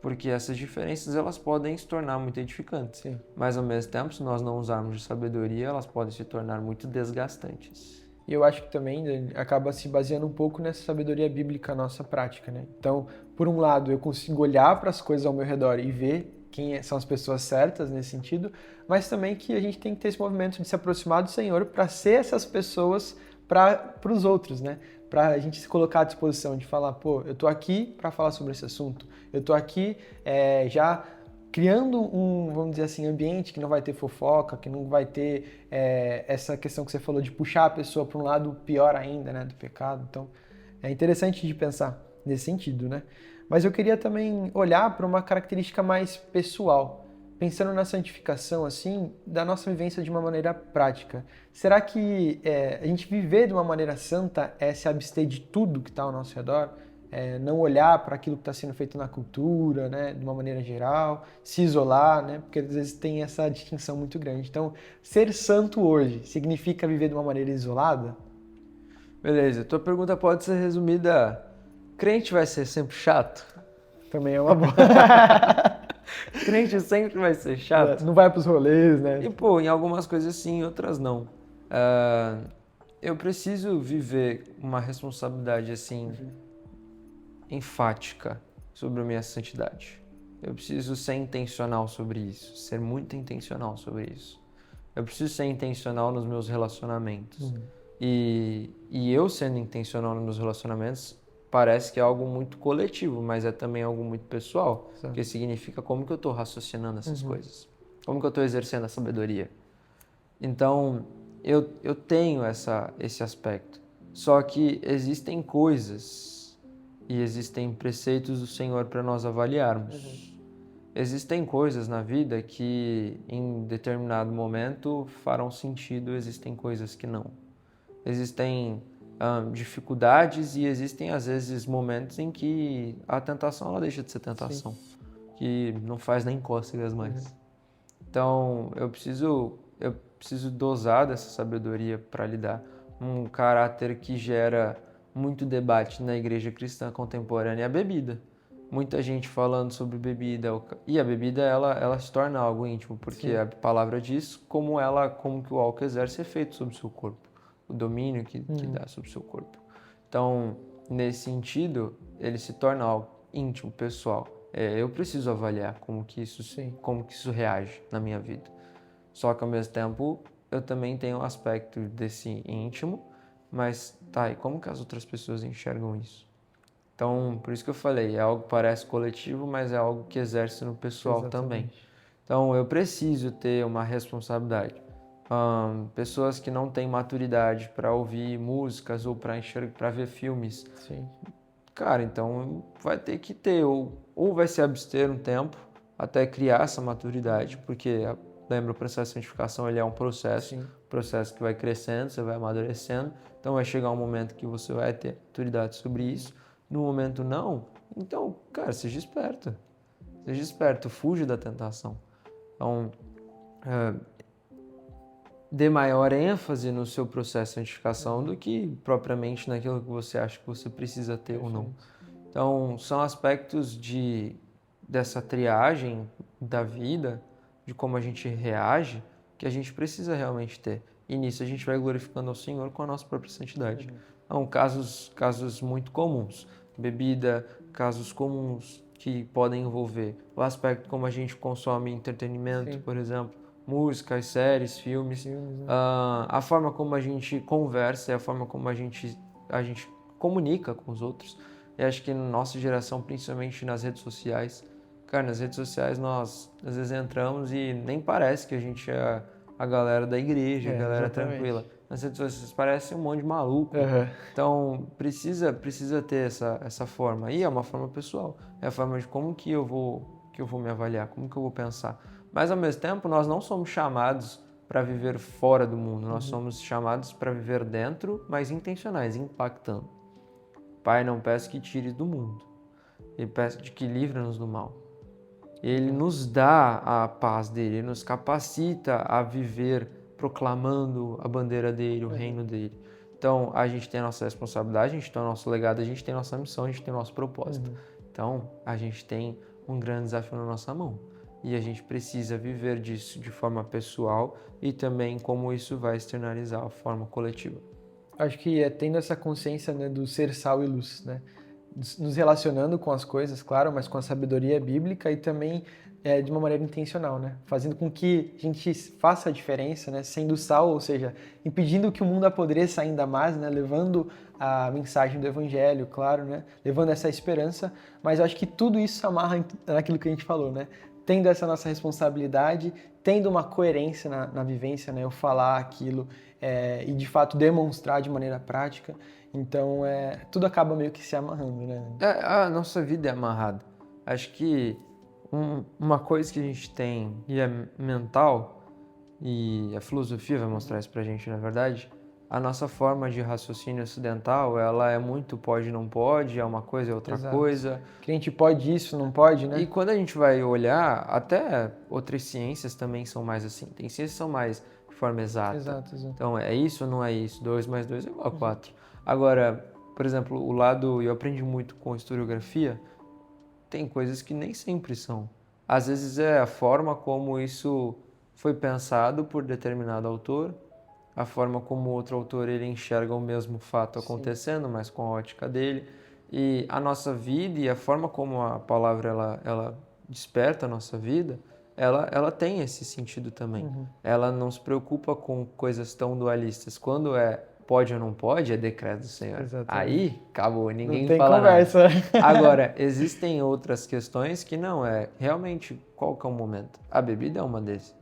porque essas diferenças elas podem se tornar muito edificantes. Mas, ao mesmo tempo, se nós não usarmos de sabedoria, elas podem se tornar muito desgastantes. E eu acho que também acaba se baseando um pouco nessa sabedoria bíblica nossa prática, né? Então, por um lado, eu consigo olhar para as coisas ao meu redor e ver quem são as pessoas certas nesse sentido, mas também que a gente tem que ter esse movimento de se aproximar do Senhor para ser essas pessoas para os outros, né? para a gente se colocar à disposição de falar, pô, eu tô aqui para falar sobre esse assunto, eu tô aqui já criando vamos dizer assim, ambiente que não vai ter fofoca, que não vai ter essa questão que você falou de puxar a pessoa para um lado pior ainda, né, do pecado. Então, é interessante de pensar nesse sentido, né? Mas eu queria também olhar para uma característica mais pessoal, pensando na santificação, assim, da nossa vivência de uma maneira prática. Será que a gente viver de uma maneira santa é se abster de tudo que está ao nosso redor? Não olhar para aquilo que está sendo feito na cultura, né, de uma maneira geral, se isolar, né, porque às vezes tem essa distinção muito grande. Então, ser santo hoje significa viver de uma maneira isolada? Beleza, tua pergunta pode ser resumida: crente vai ser sempre chato? Também é uma boa. Crente sempre vai ser chato? Não vai para os rolês, né? E, pô, em algumas coisas sim, em outras não. Eu preciso viver uma responsabilidade, assim, enfática sobre a minha santidade. Eu preciso ser intencional sobre isso, ser muito intencional sobre isso. Eu preciso ser intencional nos meus relacionamentos. E eu sendo intencional nos meus relacionamentos parece que é algo muito coletivo, mas é também algo muito pessoal, porque significa como que eu estou raciocinando essas coisas, como que eu estou exercendo a sabedoria. Então, eu tenho esse aspecto. Só que existem coisas e existem preceitos do Senhor para nós avaliarmos. Existem coisas na vida que em determinado momento farão sentido, existem coisas que não. Existem dificuldades e existem às vezes momentos em que a tentação ela deixa de ser tentação, que não faz nem cócegas mais. Então eu preciso dosar dessa sabedoria para lidar. Um caráter que gera muito debate na igreja cristã contemporânea é a bebida. Muita gente falando sobre bebida, e a bebida ela se torna algo íntimo, porque a palavra diz como que o álcool exerce efeito sobre o seu corpo, o domínio que dá sobre o seu corpo. Então, nesse sentido, ele se torna algo íntimo, pessoal. Eu preciso avaliar como que isso reage na minha vida. Só que ao mesmo tempo, eu também tenho um aspecto desse íntimo, mas e como que as outras pessoas enxergam isso? Então, por isso que eu falei, é algo que parece coletivo, mas é algo que exerce no pessoal também. Então, eu preciso ter uma responsabilidade. Pessoas que não têm maturidade para ouvir músicas ou para ver filmes. Cara, então vai ter que ter, ou vai se abster um tempo até criar essa maturidade, porque lembra, o processo de santificação ele é um processo que vai crescendo, você vai amadurecendo, então vai chegar um momento que você vai ter maturidade sobre isso. No momento não, então, cara, seja esperto, fuja da tentação. Então, dê maior ênfase no seu processo de santificação do que propriamente naquilo que você acha que você precisa ter ou não. Então, são aspectos dessa triagem da vida, de como a gente reage, que a gente precisa realmente ter. E nisso a gente vai glorificando ao Senhor com a nossa própria santidade. Então, casos muito comuns. Bebida, casos comuns que podem envolver o aspecto como a gente consome entretenimento, por exemplo, músicas, séries, filmes, a forma como a gente conversa, a forma como a gente comunica com os outros. Eu acho que na nossa geração, principalmente nas redes sociais, cara, nas redes sociais nós às vezes entramos e nem parece que a gente é a galera da igreja, a galera tranquila. Nas redes sociais parece um monte de maluco. Então precisa ter essa forma. E é uma forma pessoal. É a forma de como que eu vou me avaliar, como que eu vou pensar. Mas ao mesmo tempo nós não somos chamados para viver fora do mundo. Nós somos chamados para viver dentro, mas intencionais, impactando. Pai, não peço que tire do mundo. Ele peço que livre-nos do mal. Ele nos dá a paz dele, ele nos capacita a viver proclamando a bandeira dele, o reino dele. Então, a gente tem a nossa responsabilidade, a gente tem o nosso legado, a gente tem a nossa missão, a gente tem o nosso propósito. Então, a gente tem um grande desafio na nossa mão. E a gente precisa viver disso de forma pessoal e também como isso vai externalizar a forma coletiva. Acho que tendo essa consciência, né, do ser sal e luz, né? nos relacionando com as coisas, claro, mas com a sabedoria bíblica e também de uma maneira intencional, né? Fazendo com que a gente faça a diferença, né? Sendo sal, ou seja, impedindo que o mundo apodreça ainda mais, né? Levando a mensagem do evangelho, claro, né? Levando essa esperança, mas eu acho que tudo isso se amarra naquilo que a gente falou, né? Tendo essa nossa responsabilidade, tendo uma coerência na vivência, né? Eu falar aquilo e de fato demonstrar de maneira prática. Então, tudo acaba meio que se amarrando, né? A nossa vida é amarrada. Acho que uma coisa que a gente tem e é mental, e a filosofia vai mostrar isso pra gente, na verdade, a nossa forma de raciocínio ocidental, ela é muito pode, não pode, é uma coisa, é outra Exato. coisa. Que a gente pode isso, não pode, né? E quando a gente vai olhar, até outras ciências também são mais assim. Tem ciências que são mais de forma exata. Exato. Então, é isso ou não é isso? 2 mais 2 é igual a 4. Agora, por exemplo, o lado... Eu aprendi muito com historiografia. Tem coisas que nem sempre são. Às vezes é a forma como isso foi pensado por determinado autor, a forma como outro autor ele enxerga o mesmo fato acontecendo, mas com a ótica dele. E a nossa vida e a forma como a palavra ela desperta a nossa vida, ela tem esse sentido também. Ela não se preocupa com coisas tão dualistas. Quando é pode ou não pode, é decreto do Senhor. Exatamente. Aí, acabou, ninguém Não tem fala conversa. nada. Agora, existem outras questões que não é realmente qual que é o momento. A bebida é uma desses.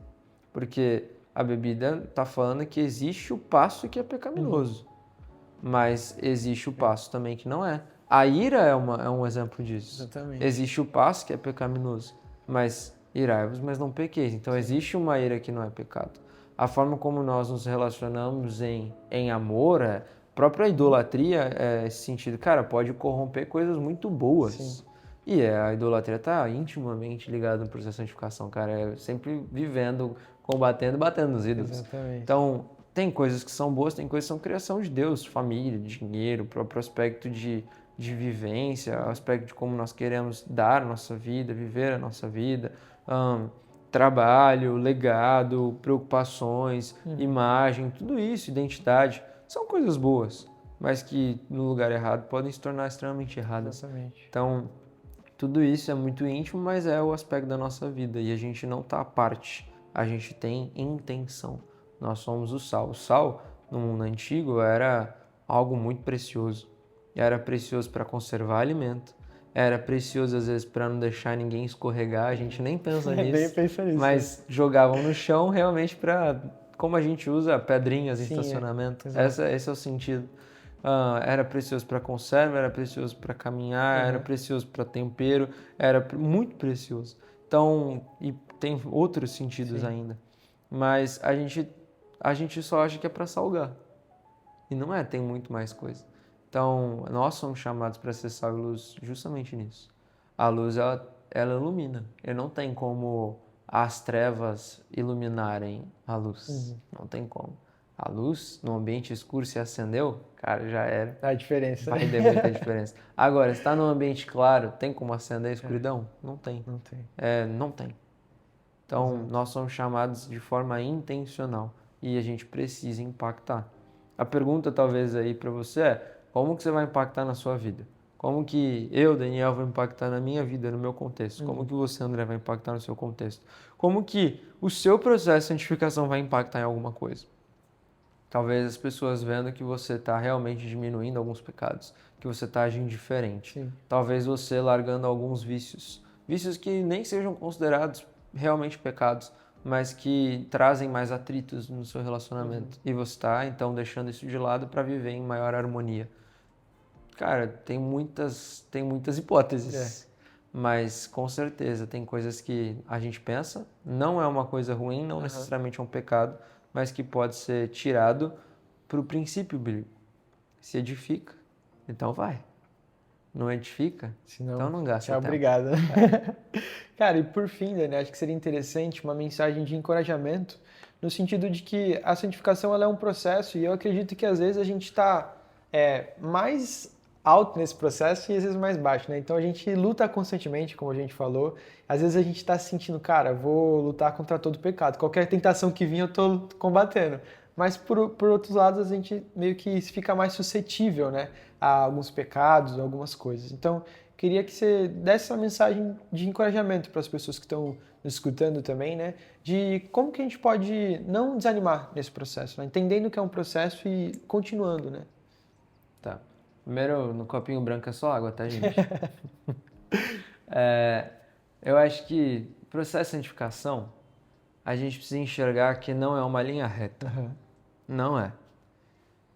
Porque a bebida está falando que existe o passo que é pecaminoso, mas existe o passo também que não é. A ira é um exemplo disso. Exatamente. Existe o passo que é pecaminoso, mas irai-vos, mas não pequeis. Então existe uma ira que não é pecado. A forma como nós nos relacionamos em amor, a própria idolatria é esse sentido. Cara, pode corromper coisas muito boas. Sim. E a idolatria está intimamente ligada no processo de santificação, cara. É sempre vivendo, combatendo, batendo nos ídolos. Exatamente. Então, tem coisas que são boas, tem coisas que são criação de Deus, família, dinheiro, o próprio aspecto de vivência, o aspecto de como nós queremos dar a nossa vida, viver a nossa vida, trabalho, legado, preocupações, imagem, tudo isso, identidade, são coisas boas, mas que no lugar errado podem se tornar extremamente erradas. Exatamente. Então, tudo isso é muito íntimo, mas é o aspecto da nossa vida e a gente não está à parte, a gente tem intenção. Nós somos o sal. O sal, no mundo antigo, era algo muito precioso. Era precioso para conservar alimento, era precioso às vezes para não deixar ninguém escorregar, a gente nem pensa nisso, Nem pensa nisso, mas jogavam no chão realmente para, como a gente usa pedrinhas em Sim, estacionamento, exato. esse é o sentido. Era precioso para conserva, era precioso para caminhar, era precioso para tempero, era muito precioso. Então, e tem outros sentidos ainda. Mas a gente só acha que é para salgar. E não é, tem muito mais coisa. Então, nós somos chamados para ser sal e luz justamente nisso. A luz, ela ilumina. E não tem como as trevas iluminarem a luz. Não tem como. A luz, no ambiente escuro, se acendeu, cara, já era. A diferença. Vai ter muita diferença. Agora, se está num ambiente claro, tem como acender a escuridão? Não tem. Não tem. Não tem. Então, nós somos chamados de forma intencional e a gente precisa impactar. A pergunta talvez aí para você é, como que você vai impactar na sua vida? Como que eu, Daniel, vou impactar na minha vida, no meu contexto? Como que você, André, vai impactar no seu contexto? Como que o seu processo de santificação vai impactar em alguma coisa? Talvez as pessoas vendo que você está realmente diminuindo alguns pecados, que você está agindo diferente. Sim. Talvez você largando alguns vícios. Vícios que nem sejam considerados realmente pecados, mas que trazem mais atritos no seu relacionamento. E você está, então, deixando isso de lado para viver em maior harmonia. Cara, tem muitas hipóteses. Mas, com certeza, tem coisas que a gente pensa, não é uma coisa ruim, não necessariamente é um pecado, mas que pode ser tirado para o princípio bíblico. Se edifica, então vai. Não edifica, Senão, então não gasta tempo. Obrigado. Cara, e por fim, Dani, acho que seria interessante uma mensagem de encorajamento no sentido de que a santificação ela é um processo e eu acredito que às vezes a gente está mais alto nesse processo e às vezes mais baixo, né? Então a gente luta constantemente, como a gente falou. Às vezes a gente está se sentindo, cara, vou lutar contra todo pecado. Qualquer tentação que vir eu estou combatendo. Mas por outros lados a gente meio que fica mais suscetível, né? a alguns pecados, algumas coisas. Então, queria que você desse essa mensagem de encorajamento para as pessoas que estão nos escutando também, né? De como que a gente pode não desanimar nesse processo, né? Entendendo que é um processo e continuando, né? Tá. Primeiro, no copinho branco é só água, tá, gente? É, eu acho que o processo de santificação, a gente precisa enxergar que não é uma linha reta. Aham. Não é.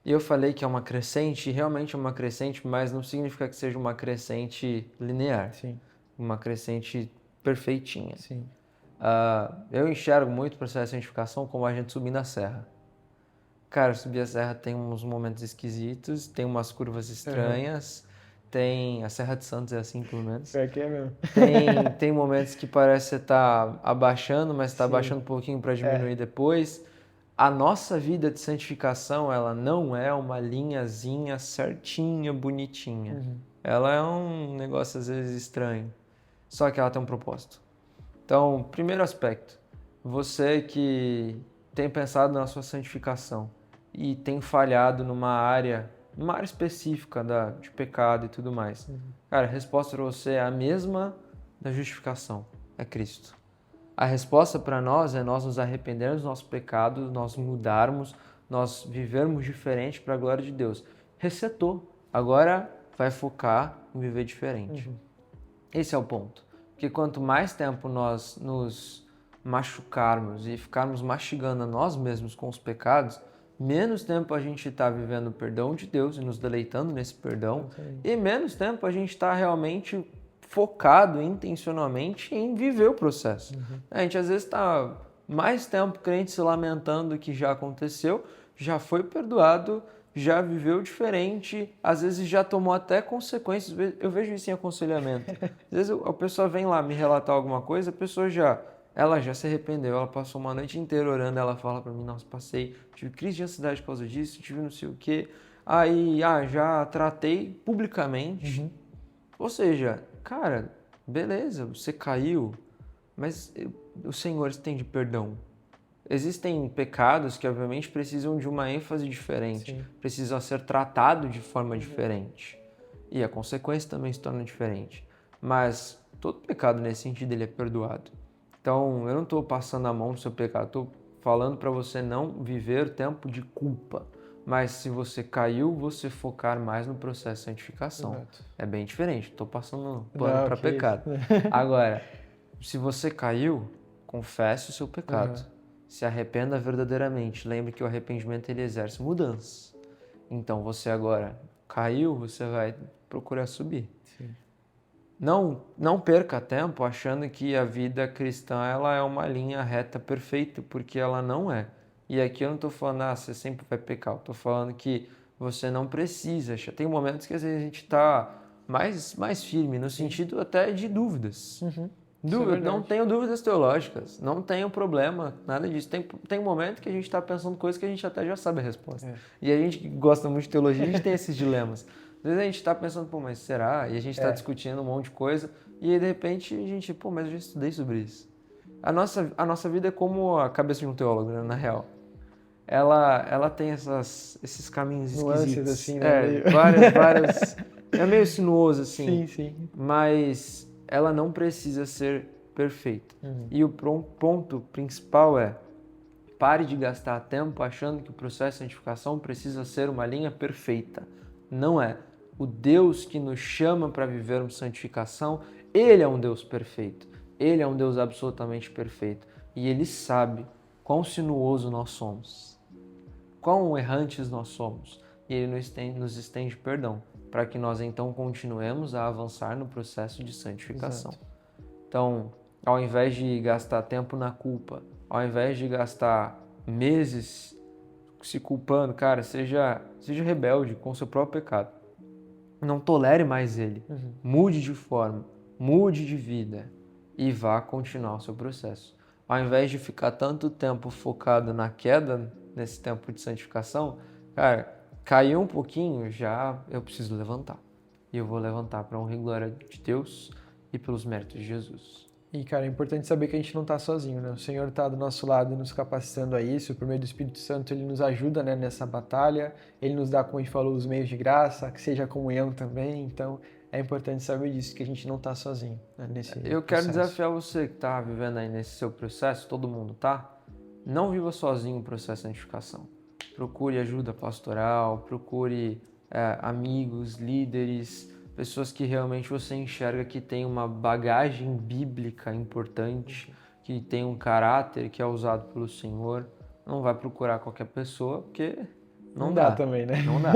E eu falei que é uma crescente, e realmente é uma crescente, mas não significa que seja uma crescente linear. Sim, Uma crescente perfeitinha. sim. Eu enxergo muito o processo de santificação como a gente subindo a serra. Cara, subir a serra tem uns momentos esquisitos, tem umas curvas estranhas, tem... A Serra de Santos é assim, pelo menos. Pior que é mesmo. Tem momentos que parece que você tá abaixando, mas está Sim. abaixando um pouquinho para diminuir depois. A nossa vida de santificação, ela não é uma linhazinha certinha, bonitinha. Ela é um negócio às vezes estranho, só que ela tem um propósito. Então, primeiro aspecto, você que tem pensado na sua santificação e tem falhado numa área específica de pecado e tudo mais. Cara, a resposta para você é a mesma da justificação, é Cristo. A resposta para nós é nós nos arrependermos dos nossos pecados, nós mudarmos, nós vivermos diferente para a glória de Deus. Resetou. Agora vai focar em viver diferente. Esse é o ponto. Porque quanto mais tempo nós nos machucarmos e ficarmos mastigando a nós mesmos com os pecados, menos tempo a gente está vivendo o perdão de Deus e nos deleitando nesse perdão, e menos tempo a gente está realmente focado intencionalmente em viver o processo. A gente às vezes está mais tempo crente se lamentando que já aconteceu, já foi perdoado, já viveu diferente, às vezes já tomou até consequências. Eu vejo isso em aconselhamento. Às vezes a pessoa vem lá me relatar alguma coisa, a pessoa ela já se arrependeu, ela passou uma noite inteira orando, ela fala para mim, nossa, tive crise de ansiedade por causa disso, tive não sei o quê, aí já tratei publicamente. Ou seja, cara, beleza, você caiu, mas o Senhor estende perdão. Existem pecados que, obviamente, precisam de uma ênfase diferente, precisam ser tratados de forma diferente. E a consequência também se torna diferente. Mas todo pecado, nesse sentido, ele é perdoado. Então, eu não estou passando a mão no seu pecado, estou falando para você não viver tempo de culpa. Mas se você caiu, você focar mais no processo de santificação. Exato. É bem diferente, estou passando pano para que pecado. isso. Agora, se você caiu, confesse o seu pecado. Se arrependa verdadeiramente. Lembre que o arrependimento ele exerce mudança. Então você agora caiu, você vai procurar subir. Não perca tempo achando que a vida cristã ela é uma linha reta perfeita, porque ela não é. E aqui eu não estou falando, você sempre vai pecar. Eu estou falando que você não precisa. Tem momentos que às vezes a gente está mais firme, no sentido até de dúvidas. Não tenho dúvidas teológicas, não tenho problema, nada disso. Tem um momento que a gente está pensando coisas que a gente até já sabe a resposta. E a gente que gosta muito de teologia, a gente tem esses dilemas. Às vezes a gente está pensando, mas será? E a gente está discutindo um monte de coisa, e aí de repente a gente, mas eu já estudei sobre isso. A nossa vida é como a cabeça de um teólogo, né, na real. Ela tem esses caminhos esquisitos. Assim, né? Várias... É meio sinuoso, assim. Sim. Mas ela não precisa ser perfeita. E o ponto principal é: pare de gastar tempo achando que o processo de santificação precisa ser uma linha perfeita. Não é. O Deus que nos chama para vivermos santificação, Ele é um Deus perfeito. Ele é um Deus absolutamente perfeito. E Ele sabe quão sinuoso nós somos, quão errantes nós somos. E Ele nos estende perdão, para que nós então continuemos a avançar no processo de santificação. Exato. Então, ao invés de gastar tempo na culpa, ao invés de gastar meses se culpando, cara, seja rebelde com o seu próprio pecado. Não tolere mais ele. Mude de forma, mude de vida e vá continuar o seu processo. Ao invés de ficar tanto tempo focado na queda, nesse tempo de santificação, cara, caiu um pouquinho, eu preciso levantar. E eu vou levantar para a honra e glória de Deus e pelos méritos de Jesus. E, cara, é importante saber que a gente não está sozinho, né? O Senhor está do nosso lado nos capacitando a isso. Por meio do Espírito Santo, Ele nos ajuda, né, nessa batalha. Ele nos dá, como a gente falou, os meios de graça, que seja a comunhão também. Então, é importante saber disso, que a gente não está sozinho, né, nesse Eu quero processo. desafiar você que está vivendo aí nesse seu processo, todo mundo tá? Não viva sozinho o processo de santificação. Procure ajuda pastoral, procure amigos, líderes, pessoas que realmente você enxerga que tem uma bagagem bíblica importante, que tem um caráter que é usado pelo Senhor. Não vai procurar qualquer pessoa, porque não dá também, né? Não dá.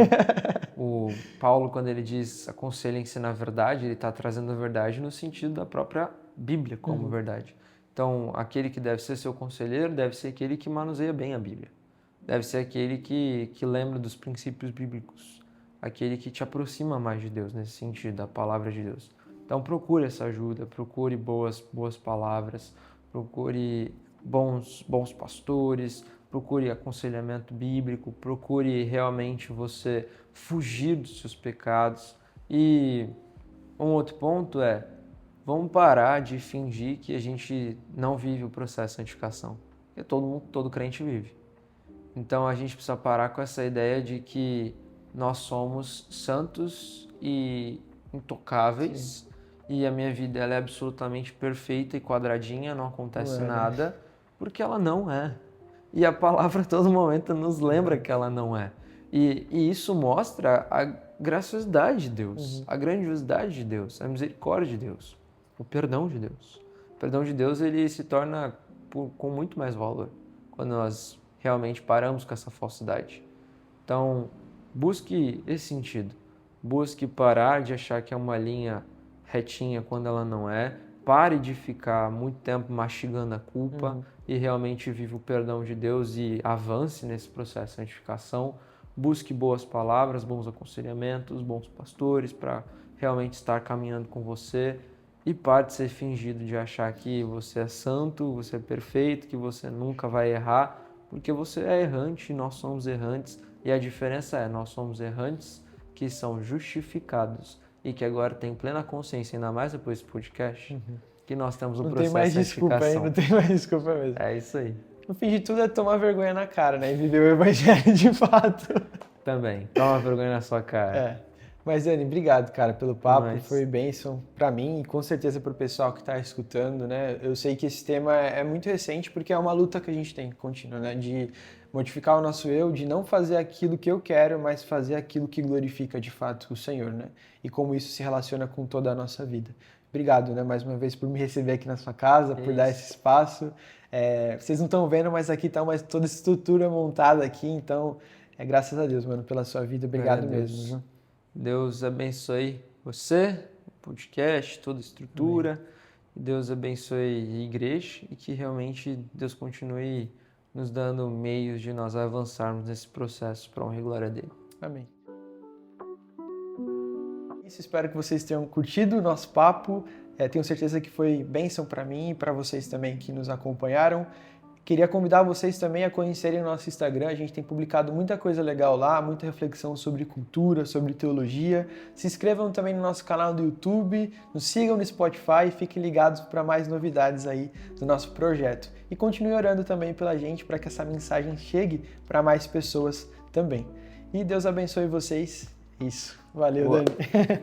O Paulo, quando ele diz aconselhem-se na verdade, ele está trazendo a verdade no sentido da própria Bíblia como verdade. Então, aquele que deve ser seu conselheiro deve ser aquele que manuseia bem a Bíblia. Deve ser aquele que lembra dos princípios bíblicos. Aquele que te aproxima mais de Deus, nesse sentido, da palavra de Deus. Então, procure essa ajuda, procure boas palavras, procure bons pastores, procure aconselhamento bíblico, procure realmente você fugir dos seus pecados. E um outro ponto é, vamos parar de fingir que a gente não vive o processo de santificação. Porque todo crente vive. Então a gente precisa parar com essa ideia de que nós somos santos e intocáveis. Sim. E a minha vida ela é absolutamente perfeita e quadradinha, não acontece nada, porque ela não é. E a palavra a todo momento nos lembra que ela não é. E isso mostra a graciosidade de Deus, a grandiosidade de Deus, a misericórdia de Deus, o perdão de Deus. O perdão de Deus ele se torna com muito mais valor quando nós realmente paramos com essa falsidade. Então, busque esse sentido. Busque parar de achar que é uma linha retinha quando ela não é. Pare de ficar muito tempo mastigando a culpa e realmente viva o perdão de Deus e avance nesse processo de santificação. Busque boas palavras, bons aconselhamentos, bons pastores para realmente estar caminhando com você. E pare de ser fingido de achar que você é santo, você é perfeito, que você nunca vai errar, porque você é errante e nós somos errantes. E a diferença é, nós somos errantes que são justificados e que agora tem plena consciência, ainda mais depois do podcast, que nós temos um processo de santificação. Não tem mais desculpa mesmo. É isso aí. No fim de tudo é tomar vergonha na cara, né? E viver o evangelho de fato. Também. Toma vergonha na sua cara. Mas, Dani, obrigado, cara, pelo papo. Foi bênção pra mim e com certeza pro pessoal que tá escutando, né? Eu sei que esse tema é muito recente porque é uma luta que a gente tem contínua, né? De modificar o nosso eu, de não fazer aquilo que eu quero, mas fazer aquilo que glorifica de fato o Senhor, né? E como isso se relaciona com toda a nossa vida. Obrigado, né, mais uma vez por me receber aqui na sua casa, por dar esse espaço. Vocês não estão vendo, mas aqui está toda a estrutura montada aqui, então graças a Deus, mano, pela sua vida. Obrigado mesmo. Viu? Deus abençoe você, o podcast, toda a estrutura. Amém. Deus abençoe a igreja e que realmente Deus continue nos dando meios de nós avançarmos nesse processo para a honra e glória dele. Amém. Espero que vocês tenham curtido o nosso papo. Tenho certeza que foi bênção para mim e para vocês também que nos acompanharam. Queria convidar vocês também a conhecerem o nosso Instagram. A gente tem publicado muita coisa legal lá, muita reflexão sobre cultura, sobre teologia. Se inscrevam também no nosso canal do YouTube, nos sigam no Spotify e fiquem ligados para mais novidades aí do nosso projeto. E continue orando também pela gente para que essa mensagem chegue para mais pessoas também. E Deus abençoe vocês. Isso. Valeu, Boa. Dani.